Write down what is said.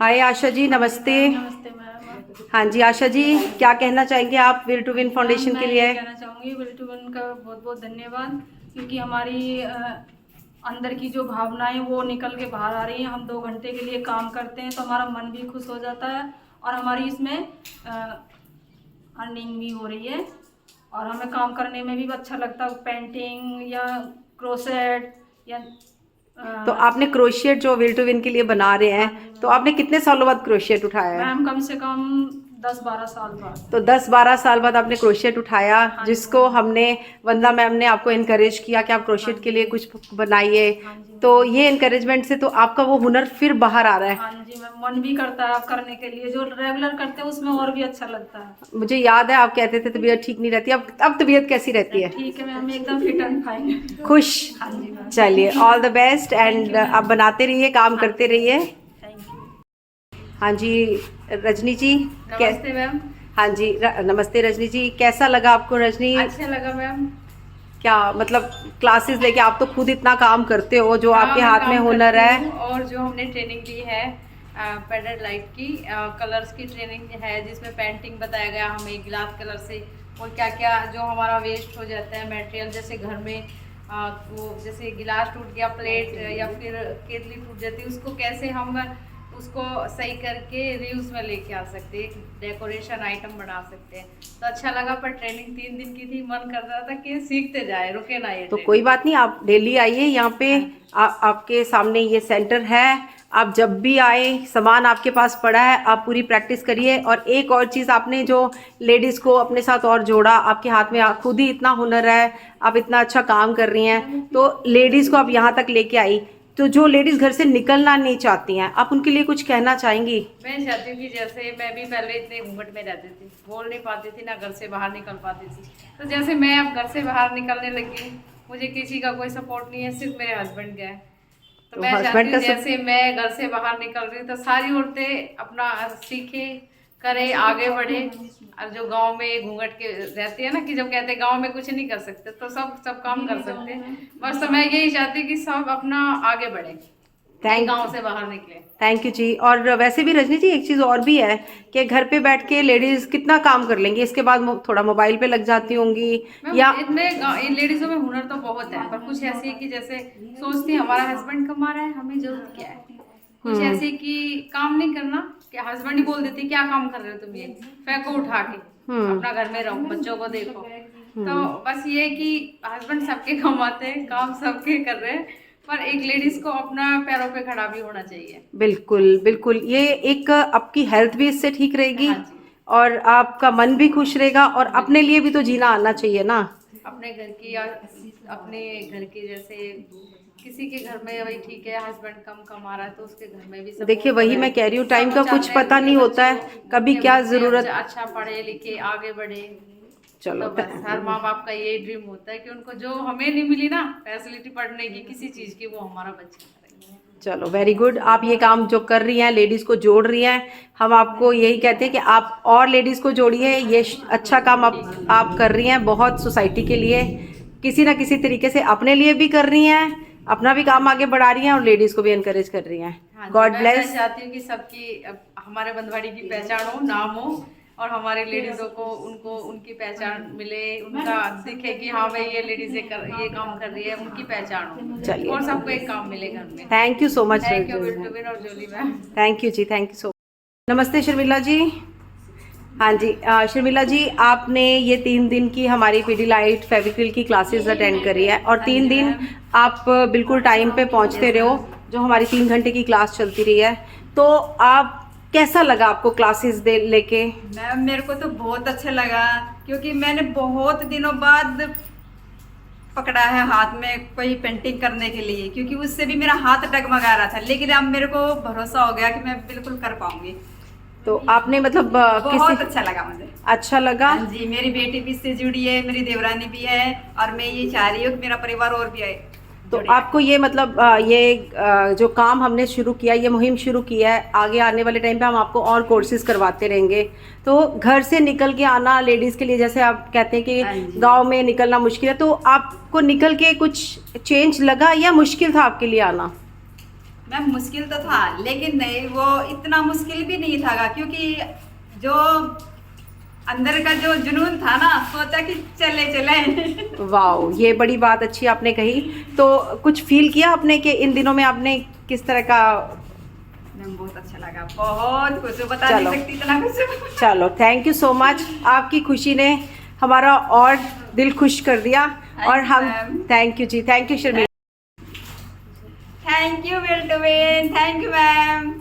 हाय आशा जी, नमस्ते। नमस्ते मैम। हाँ जी आशा जी, क्या कहना चाहेंगे आप विल टू विन फाउंडेशन के मैं लिए? ये कहना चाहूँगी विल टू विन का बहुत बहुत धन्यवाद, क्योंकि हमारी अंदर की जो भावनाएं वो निकल के बाहर आ रही हैं। हम 2 घंटे के लिए काम करते हैं तो हमारा मन भी खुश हो जाता है और हमारी इसमें अर्निंग भी हो रही है और हमें काम करने में भी अच्छा लगता है। पेंटिंग या क्रोसेट या तो आपने क्रोशियट जो विल टू विन के लिए बना रहे हाँ हैं, जी तो मैम। आपने कितने सालों बाद क्रोशियट उठाया है? मैम कम से कम 10-12 साल बाद। तो 10-12 साल बाद आपने क्रोशियट उठाया, हाँ जी जिसको मैम। हमने वंदना मैम ने आपको इनकरेज किया कि आप हाँ क्रोशियट के जी लिए कुछ बनाइए। हाँ जी तो मैम। ये इनकरेजमेंट से तो आपका वो हुनर फिर बाहर आ रहा है। हाँ जी मैम, मन भी करता है आप करने के लिए, जो रेगुलर करते हैं उसमें और भी अच्छा लगता है। मुझे याद है आप कहते थे तबीयत ठीक नहीं रहती, अब तबीयत कैसी रहती है? ठीक है मैम, एकदम फिट एंड फाइन। खुश? हाँ जी मैम। चलिए, all the best thank and you आप मैम। बनाते रहिए, काम हाँ करते जी रहिए। Thank you. हाँ जी रजनी जी। नमस्ते मैम। हाँ जी नमस्ते रजनी जी, कैसा लगा आपको रजनी? अच्छा लगा मैम। क्या मतलब क्लासेस लेके आप तो खुद इतना काम करते हो, जो हाँ आपके मैं हाथ में काम हुनर करती है। हूँ और जो हमने ट्रेनिंग ली है पैडेड लाइट की कलर्स की ट्रेनिंग है, जिसमें पेंटिंग बताया गया हमें गिलास कलर से और क्या क्या जो हमारा वेस्ट हो जाता है मटेरियल, जैसे घर में वो जैसे गिलास टूट गया, प्लेट या फिर केतली टूट जाती है, उसको कैसे हम उसको सही करके रीयूज में लेके आ सकते हैं, डेकोरेशन आइटम बना सकते हैं। तो अच्छा लगा, पर ट्रेनिंग 3 दिन की थी, मन कर रहा था कि सीखते जाए, रुके ना ये तो ट्रेनिंग। कोई बात नहीं, आप डेली आइए यहाँ पे। हाँ जी। आपके सामने ये सेंटर है, आप जब भी आए, सामान आपके पास पड़ा है, आप पूरी प्रैक्टिस करिए। और एक और चीज़, आपने जो लेडीज़ को अपने साथ और जोड़ा, आपके हाथ में खुद ही इतना हुनर है, आप इतना अच्छा काम कर रही हैं, तो लेडीज़ को आप यहाँ तक लेके आई। तो जो लेडीज़ घर से निकलना नहीं चाहती हैं, आप उनके लिए कुछ कहना चाहेंगी? मैं चाहती हूँ कि जैसे मैं भी पहले इतने घूंघट में रहती थी, बोल नहीं पाती थी, ना घर से बाहर निकल पाती थी, तो जैसे मैं अब घर से बाहर निकलने लगी हूँ, मुझे किसी का कोई सपोर्ट नहीं है, सिर्फ मेरे हस्बैंड का है। तो तो मैं चाहती हस्बैंड हूँ का सब। जैसे मैं घर से बाहर निकल रही हूँ तो सारी औरतें अपना सीखे, करे, आगे बढ़े। और जो गांव में घूंघट के रहती है ना, कि जब कहते हैं गांव में कुछ नहीं कर सकते, तो सब काम कर सकते हैं। बस तो मैं यही चाहती हूँ कि सब अपना आगे बढ़े, गांव से बाहर निकले। थैंक यू जी। और वैसे भी रजनी जी, एक चीज़ और भी है कि घर पे बैठ के लेडीज़ कितना काम कर लेंगी, इसके बाद थोड़ा मोबाइल पे लग जाती होंगी। मैम या इन लेडीजों में हुनर तो बहुत है, पर कुछ ऐसी है कि जैसे सोचती है हमारा हस्बैंड कमा रहा है, हमें जरूरत क्या है। कुछ ऐसे कि काम नहीं करना, कि हस्बैंड ही बोल देते क्या काम कर रहे हो तुम, ये फेंको उठा के, अपना घर में रहो, बच्चों को देखो। तो बस ये कि हस्बैंड सबके कमाते हैं, काम सबके कर रहे हैं, पर एक लेडीज को अपना पैरों पे खड़ा भी होना चाहिए। बिल्कुल बिल्कुल, ये एक आपकी हेल्थ भी इससे ठीक रहेगी, हाँ जी। और आपका मन भी खुश रहेगा, और अपने लिए भी तो जीना आना चाहिए ना। अपने घर की या अपने घर के जैसे किसी के घर में वही ठीक है, हस्बैंड कम कमा रहा है तो उसके घर में भी सब देखिए, वही मैं कह रही हूँ, टाइम सब का कुछ चाहते हैं पता नहीं होता है, कभी उनके क्या बच्चे ज़रूरत। अच्छा पढ़े लिखे आगे बढ़े। चलो तो बस हर माँ बाप का यही ड्रीम होता है कि उनको जो हमें नहीं मिली ना फैसिलिटी पढ़ने की किसी चीज़ की, वो हमारा बच्चा करेगा। चलो, वेरी गुड। आप ये काम जो कर रही हैं, लेडीज़ को जोड़ रही हैं, हम आपको यही कहते हैं कि आप और लेडीज़ को जोड़िए। ये अच्छा काम आप कर रही हैं बहुत, सोसाइटी के लिए, किसी ना किसी तरीके से अपने लिए भी कर रही हैं, अपना भी काम आगे बढ़ा रही हैं, और लेडीज़ को भी इनकरेज कर रही हैं। हाँ जी, गॉड मैं ब्लेस। चाहती हूँ कि सबकी हमारे बंधवाड़ी की पहचान हो, नाम हो, और हमारे लेडीजों को उनको उनकी पहचान मिले, उनका दिखे कि हाँ भाई ये लेडीज ये काम कर रही है, उनकी पहचान हो। चलिए, और सबको एक काम मिले घर में। Thank you so much. Thank you बिल्टुबिन और जोली मैम। थैंक यू जी, थैंक यू सो मच। नमस्ते शर्मिला जी। हाँ जी शर्मिला जी, आपने ये 3 दिन की हमारी पीडीलाइट फेविक्रिल की क्लासेस अटेंड करी है, और 3 दिन आप बिल्कुल टाइम पे पहुंचते रहे हो, जो हमारी 3 घंटे की क्लास चलती रही है। तो आप, कैसा लगा आपको क्लासेस दे लेके? मैम मेरे को तो बहुत अच्छा लगा, क्योंकि मैंने बहुत दिनों बाद पकड़ा है हाथ में कोई पेंटिंग करने के लिए, क्योंकि उससे भी मेरा हाथ डगमगा रहा था, लेकिन अब मेरे को भरोसा हो गया कि मैं बिल्कुल कर पाऊंगी। तो आपने मतलब बहुत अच्छा लगा मुझे। अच्छा लगा? हाँ जी, मेरी बेटी भी इससे जुड़ी है, मेरी देवरानी भी है, और मैं ये चाह रही हूँ कि मेरा परिवार और भी है। तो आपको ये मतलब जो काम हमने शुरू किया, ये मुहिम शुरू किया है, आगे आने वाले टाइम पे हम आपको और कोर्सेज करवाते रहेंगे। तो घर से निकल के आना लेडीज़ के लिए, जैसे आप कहते हैं कि गांव में निकलना मुश्किल है, तो आपको निकल के कुछ चेंज लगा या मुश्किल था आपके लिए आना? मैम मुश्किल तो था, लेकिन नहीं, वो इतना मुश्किल भी नहीं था, क्योंकि जो अंदर का जो जुनून था ना, सोचा कि चले चले। वाओ, ये बड़ी बात अच्छी आपने कही। तो कुछ फील किया आपने कि इन दिनों में आपने किस तरह का? मैम बहुत अच्छा लगा, बहुत कुछ बता चलो। नहीं सकती, इतना कुछ। चलो, थैंक यू सो मच। आपकी खुशी ने हमारा और दिल खुश कर दिया। और हम थैंक यू जी, thank you Sharmila. Thank you बेल्टवेन, थैंक यू मैम।